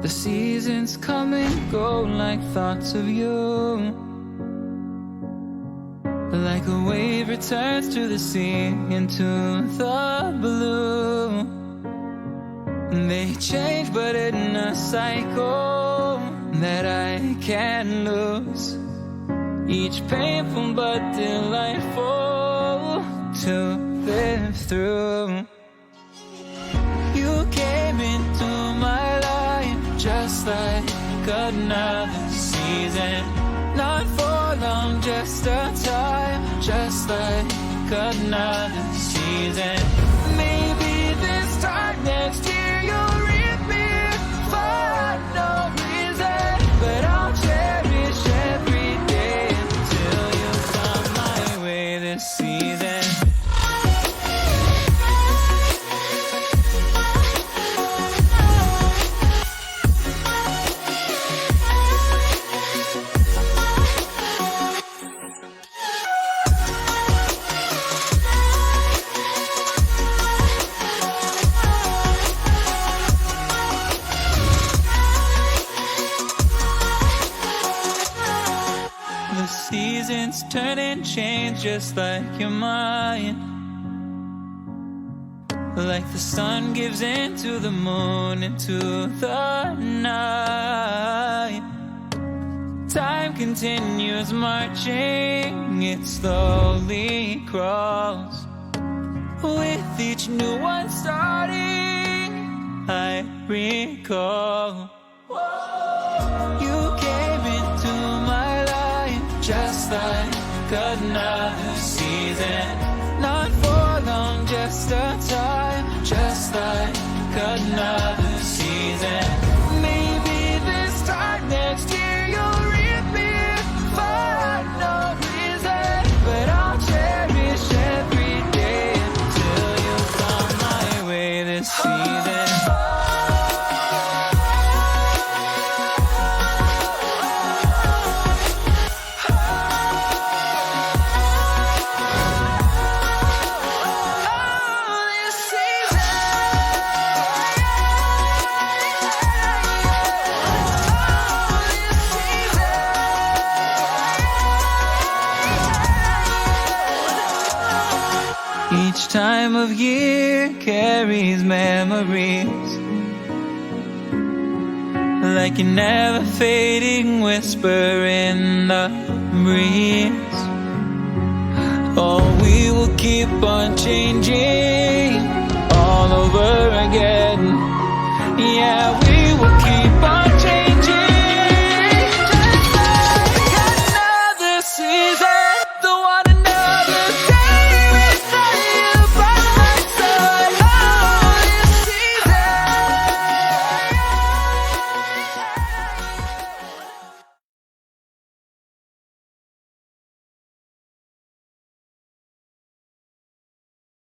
The seasons come and go like thoughts of you. Like a wave returns to the sea, into the blue. They change but in a cycle that I can't lose. Each painful but delightful to live through. You came into my life just like another season. Not for long, just a time, just like another season. Maybe this time next year you'll reappear for no reason, but I'll cherish every day until you come my way this season. The seasons turn and change just like your mind. Like the sun gives into the moon, into the night. Time continues marching, it slowly crawls. With each new one starting, I recall. You came into my life just like another season. Not for long, just a time, just like another season. Maybe this time next year you'll reappear for no reason, but I'll cherish every day until you come my way this season. Each time of year carries memories, like a never fading whisper in the breeze. Oh, we will keep on changing